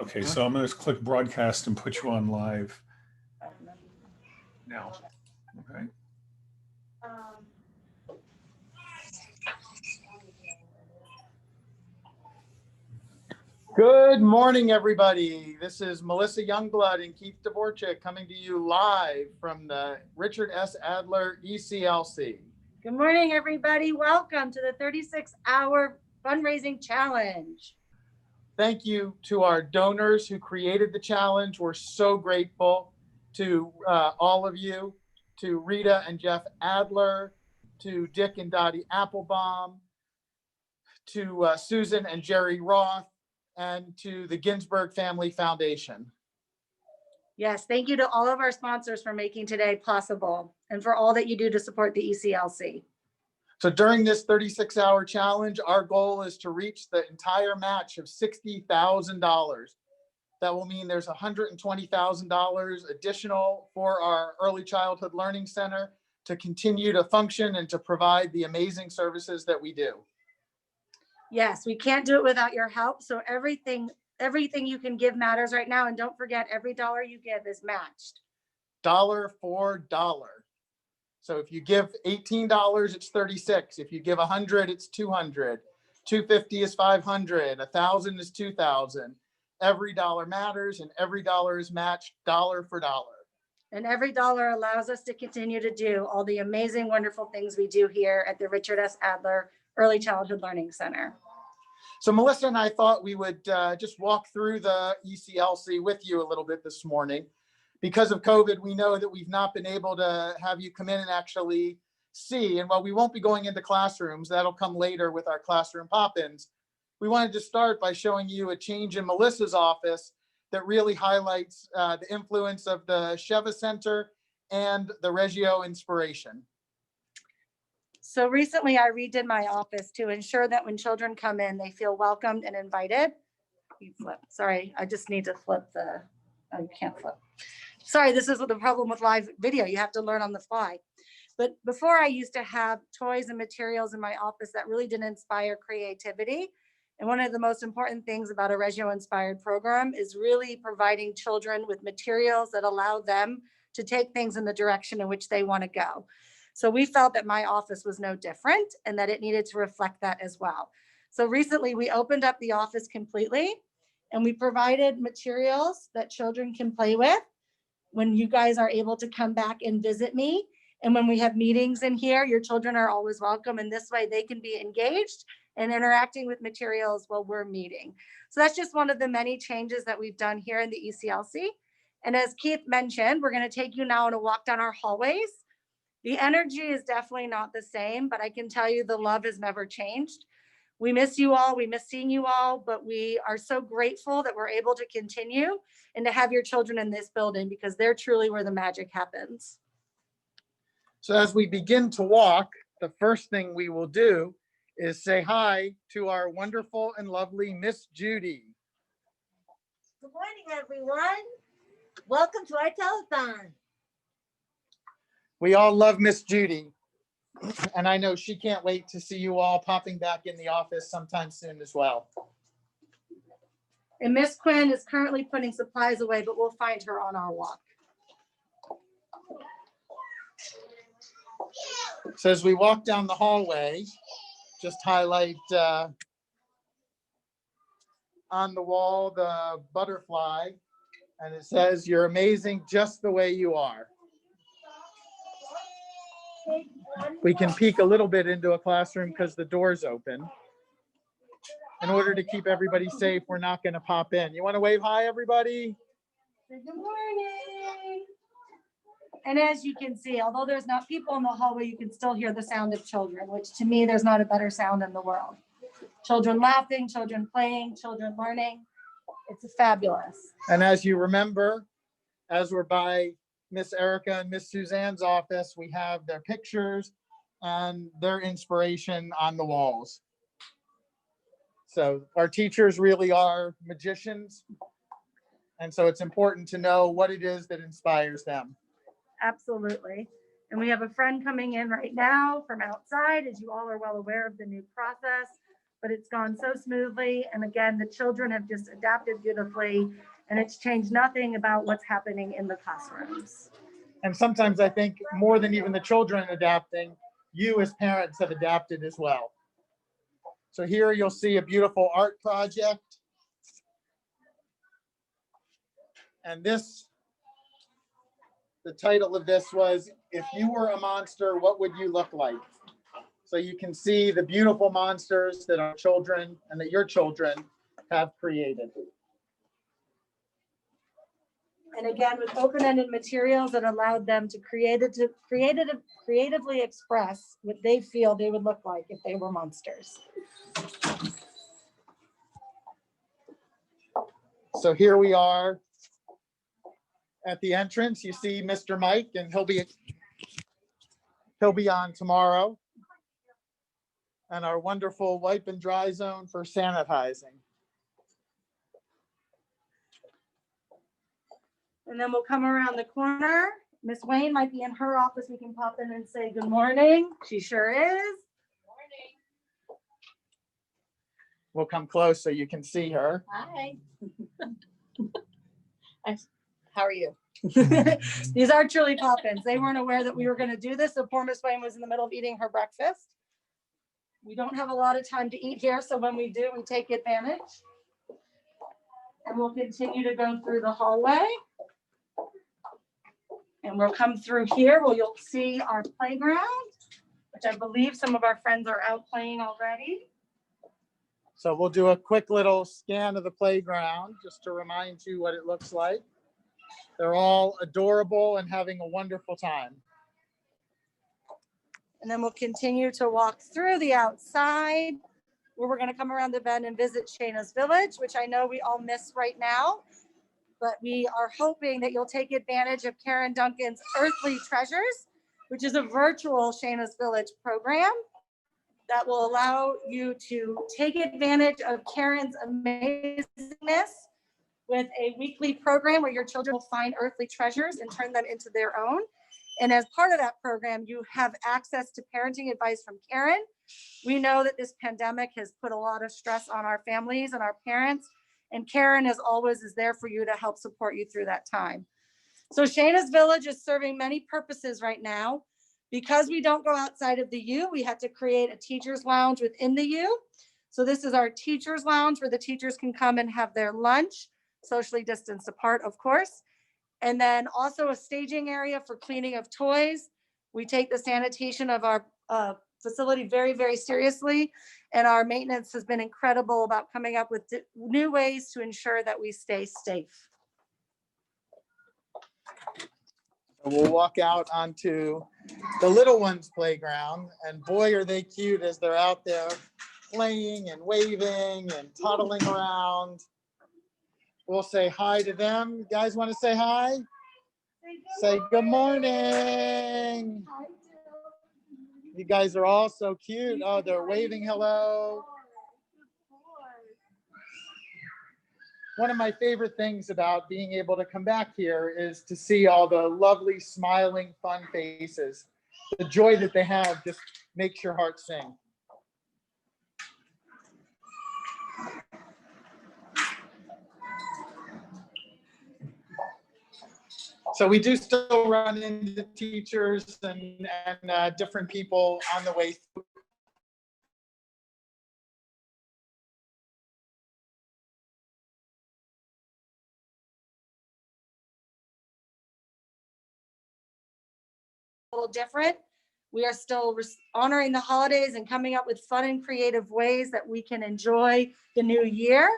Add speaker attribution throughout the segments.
Speaker 1: Okay, so I'm going to click broadcast and put you on live now. Okay.
Speaker 2: Good morning, everybody. This is Melissa Youngblood and Keith Dvorak coming to you live from the Richard S. Adler ECLC.
Speaker 3: Good morning, everybody. Welcome to the 36-hour fundraising challenge.
Speaker 2: Thank you to our donors who created the challenge. We're so grateful to all of you, to Rita and Jeff Adler, to Dick and Dottie Applebaum, to Susan and Jerry Roth, and to the Ginsberg Family Foundation.
Speaker 3: Yes, thank you to all of our sponsors for making today possible and for all that you do to support the ECLC.
Speaker 2: So during this 36-hour challenge, our goal is to reach the entire match of $60,000. That will mean there's $120,000 additional for our Early Childhood Learning Center to continue to function and to provide the amazing services that we do.
Speaker 3: Yes, we can't do it without your help. So everything you can give matters right now. And don't forget, every dollar you give is matched.
Speaker 2: Dollar for dollar. So if you give $18, it's $36. If you give 100, it's 200. 250 is 500. 1,000 is 2,000. Every dollar matters, and every dollar is matched dollar for dollar.
Speaker 3: And every dollar allows us to continue to do all the amazing, wonderful things we do here at the Richard S. Adler Early Childhood Learning Center.
Speaker 2: So Melissa and I thought we would just walk through the ECLC with you a little bit this morning. Because of COVID, we know that we've not been able to have you come in and actually see. And while we won't be going into classrooms, that'll come later with our classroom pop-ins. We wanted to start by showing you a change in Melissa's office that really highlights the influence of the Sheva Center and the Reggio Inspiration.
Speaker 3: So recently I redid my office to ensure that when children come in, they feel welcomed and invited. You flip. Sorry, I just need to flip the, oh, you can't flip. Sorry, this is the problem with live video. You have to learn on the fly. But before, I used to have toys and materials in my office that really didn't inspire creativity. And one of the most important things about a Reggio inspired program is really providing children with materials that allow them to take things in the direction in which they want to go. So we felt that my office was no different and that it needed to reflect that as well. So recently we opened up the office completely and we provided materials that children can play with when you guys are able to come back and visit me. And when we have meetings in here, your children are always welcome. And this way they can be engaged and interacting with materials while we're meeting. So that's just one of the many changes that we've done here in the ECLC. And as Keith mentioned, we're going to take you now on a walk down our hallways. The energy is definitely not the same, but I can tell you the love has never changed. We miss you all. We miss seeing you all, but we are so grateful that we're able to continue and to have your children in this building because they're truly where the magic happens.
Speaker 2: So as we begin to walk, the first thing we will do is say hi to our wonderful and lovely Miss Judy.
Speaker 4: Good morning, everyone. Welcome to our telethon.
Speaker 2: We all love Miss Judy, and I know she can't wait to see you all popping back in the office sometime soon as well.
Speaker 3: And Miss Quinn is currently putting supplies away, but we'll find her on our walk.
Speaker 2: So as we walk down the hallway, just highlight on the wall the butterfly, and it says, "You're amazing just the way you are." We can peek a little bit into a classroom because the door's open. In order to keep everybody safe, we're not going to pop in. You want to wave hi, everybody?
Speaker 3: Good morning. And as you can see, although there's not people in the hallway, you can still hear the sound of children, which to me, there's not a better sound in the world. Children laughing, children playing, children learning. It's fabulous.
Speaker 2: And as you remember, as we're by Miss Erica and Miss Suzanne's office, we have their pictures and their inspiration on the walls. So our teachers really are magicians. And so it's important to know what it is that inspires them.
Speaker 3: Absolutely. And we have a friend coming in right now from outside, as you all are well aware of the new process. but it's gone so smoothly. And again, the children have just adapted beautifully, and it's changed nothing about what's happening in the classrooms.
Speaker 2: And sometimes I think more than even the children adapting, you as parents have adapted as well. So here you'll see a beautiful art project. And this, the title of this was, "If You Were a Monster, What Would You Look Like?" So you can see the beautiful monsters that our children and that your children have created.
Speaker 3: And again, with open-ended materials that allowed them to creatively express what they feel they would look like if they were monsters.
Speaker 2: So here we are at the entrance. You see Mr. Mike, and he'll be on tomorrow. And our wonderful wipe and dry zone for sanitizing.
Speaker 3: And then we'll come around the corner. Miss Wayne might be in her office. We can pop in and say good morning. She sure is.
Speaker 2: We'll come close so you can see her.
Speaker 5: Hi. How are you?
Speaker 3: These are truly pop-ins. They weren't aware that we were going to do this. So poor Miss Wayne was in the middle of eating her breakfast. We don't have a lot of time to eat here, so when we do, we take advantage. And we'll continue to go through the hallway. And we'll come through here where you'll see our playground, which I believe some of our friends are out playing already.
Speaker 2: So we'll do a quick little scan of the playground just to remind you what it looks like. They're all adorable and having a wonderful time.
Speaker 3: And then we'll continue to walk through the outside where we're going to come around the bend and visit Shayna's Village, which I know we all miss right now. But we are hoping that you'll take advantage of Karen Duncan's Earthly Treasures, which is a virtual Shayna's Village program that will allow you to take advantage of Karen's amazingness with a weekly program where your children will find earthly treasures and turn them into their own. And as part of that program, you have access to parenting advice from Karen. We know that this pandemic has put a lot of stress on our families and our parents, and Karen, as always, is there for you to help support you through that time. So Shayna's Village is serving many purposes right now. Because we don't go outside of the U, we had to create a teacher's lounge within the U. So this is our teacher's lounge where the teachers can come and have their lunch, socially distanced apart, of course. And then also a staging area for cleaning of toys. We take the sanitation of our facility very, very seriously. And our maintenance has been incredible about coming up with new ways to ensure that we stay safe.
Speaker 2: We'll walk out onto the little ones' playground, and boy, are they cute as they're out there playing and waving and toddling around. We'll say hi to them. You guys want to say hi? Say good morning. You guys are all so cute. Oh, they're waving hello. One of my favorite things about being able to come back here is to see all the lovely, smiling, fun faces. The joy that they have just makes your heart sing. So we do still run into teachers and different people on the way through.
Speaker 3: A little different. We are still honoring the holidays and coming up with fun and creative ways that we can enjoy the new year.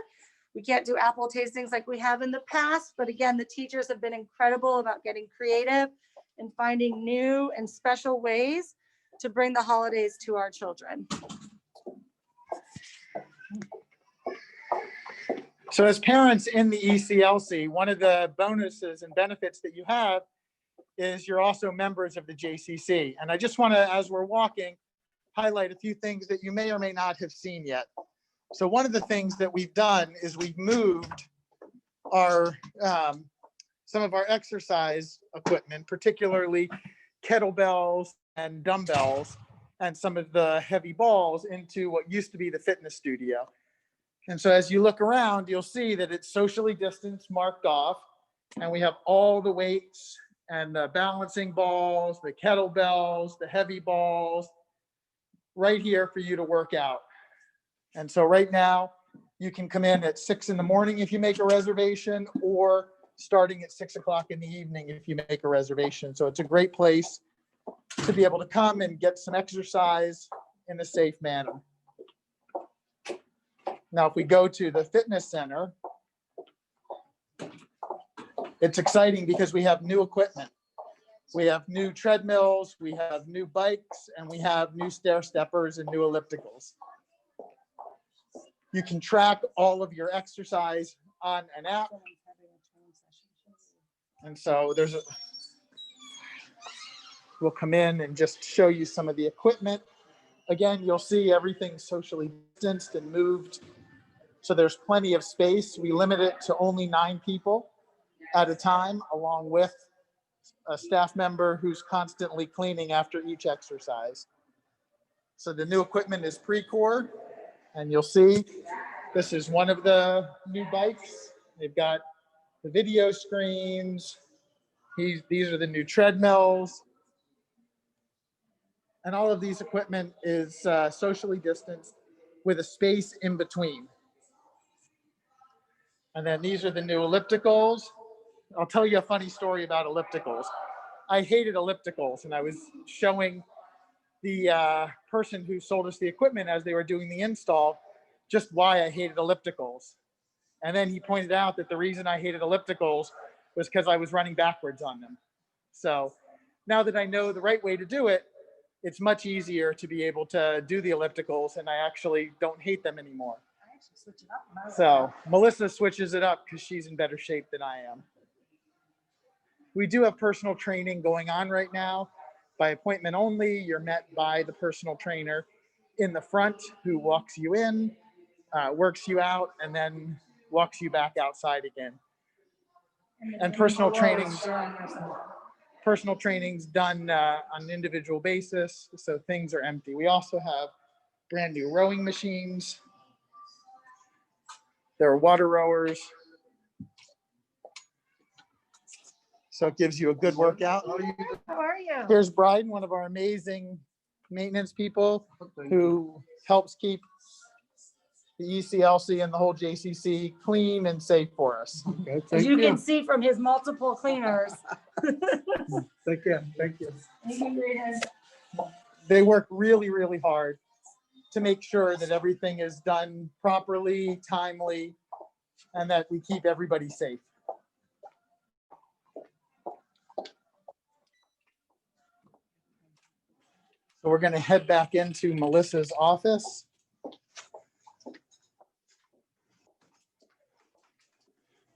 Speaker 3: We can't do apple tastings like we have in the past, but again, the teachers have been incredible about getting creative and finding new and special ways to bring the holidays to our children.
Speaker 2: So as parents in the ECLC, one of the bonuses and benefits that you have is you're also members of the JCC. And I just want to, as we're walking, highlight a few things that you may or may not have seen yet. So one of the things that we've done is we've moved our some of our exercise equipment, particularly kettlebells and dumbbells, and some of the heavy balls into what used to be the fitness studio. And so as you look around, you'll see that it's socially distanced, marked off, and we have all the weights and the balancing balls, the kettlebells, the heavy balls right here for you to work out. And so right now you can come in at 6 in the morning if you make a reservation, or starting at 6 o'clock in the evening if you make a reservation. So it's a great place to be able to come and get some exercise in a safe manner. Now, if we go to the fitness center, it's exciting because we have new equipment. We have new treadmills, we have new bikes, and we have new stair steppers and new ellipticals. You can track all of your exercise on an app. And so we'll come in and just show you some of the equipment. Again, you'll see everything socially distanced and moved. So there's plenty of space. We limit it to only 9 people at a time, along with a staff member who's constantly cleaning after each exercise. So the new equipment is Precor, and you'll see this is one of the new bikes. They've got the video screens. These are the new treadmills. And all of these equipment is socially distanced with a space in between. And then these are the new ellipticals. I'll tell you a funny story about ellipticals. I hated ellipticals, and I was showing the person who sold us the equipment as they were doing the install just why I hated ellipticals. And then he pointed out that the reason I hated ellipticals was because I was running backwards on them. So now that I know the right way to do it, it's much easier to be able to do the ellipticals, and I actually don't hate them anymore. So Melissa switches it up because she's in better shape than I am. We do have personal training going on right now. By appointment only, you're met by the personal trainer in the front who walks you in, works you out, and then walks you back outside again. And personal training's done on an individual basis, so things are empty. We also have brand new rowing machines. There are water rowers. So it gives you a good workout.
Speaker 3: How are you?
Speaker 2: Here's Bryden, one of our amazing maintenance people who helps keep the ECLC and the whole JCC clean and safe for us.
Speaker 3: As you can see from his multiple cleaners.
Speaker 2: Thank you. Thank you. They work really, really hard to make sure that everything is done properly, timely, and that we keep everybody safe. So we're going to head back into Melissa's office.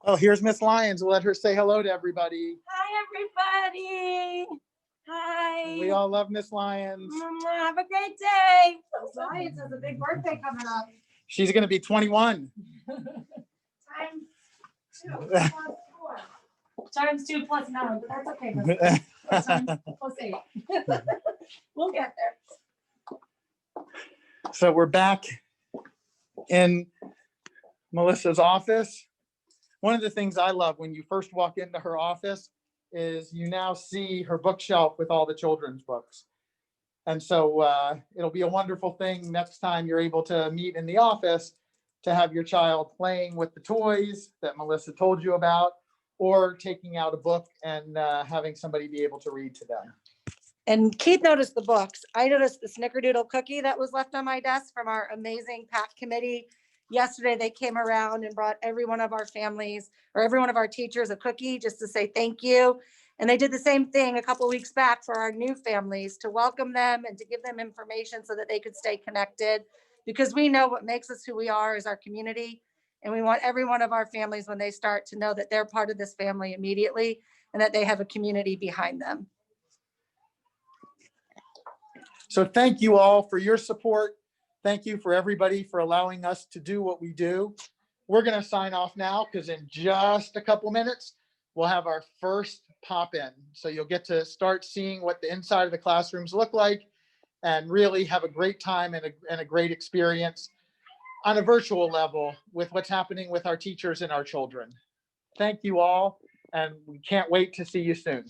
Speaker 2: Oh, here's Miss Lyons. We'll let her say hello to everybody.
Speaker 4: Hi, everybody. Hi.
Speaker 2: We all love Miss Lyons.
Speaker 4: Have a great day.
Speaker 3: Lyons has a big birthday coming up.
Speaker 2: She's going to be 21.
Speaker 3: Times 2 plus 4. Times 2 plus 9, but that's okay. Times plus 8. We'll get there.
Speaker 2: So we're back in Melissa's office. One of the things I love when you first walk into her office is you now see her bookshelf with all the children's books. And so it'll be a wonderful thing next time you're able to meet in the office to have your child playing with the toys that Melissa told you about, or taking out a book and having somebody be able to read to them.
Speaker 3: And Keith noticed the books. I noticed the snickerdoodle cookie that was left on my desk from our amazing PAC committee. Yesterday, they came around and brought every one of our families or every one of our teachers a cookie just to say thank you. And they did the same thing a couple of weeks back for our new families to welcome them and to give them information so that they could stay connected, because we know what makes us who we are is our community. And we want every one of our families, when they start, to know that they're part of this family immediately and that they have a community behind them.
Speaker 2: So thank you all for your support. Thank you for everybody for allowing us to do what we do. We're going to sign off now because in just a couple minutes, we'll have our first pop-in. So you'll get to start seeing what the inside of the classrooms look like. and really have a great time and a great experience on a virtual level with what's happening with our teachers and our children. Thank you all, and we can't wait to see you soon.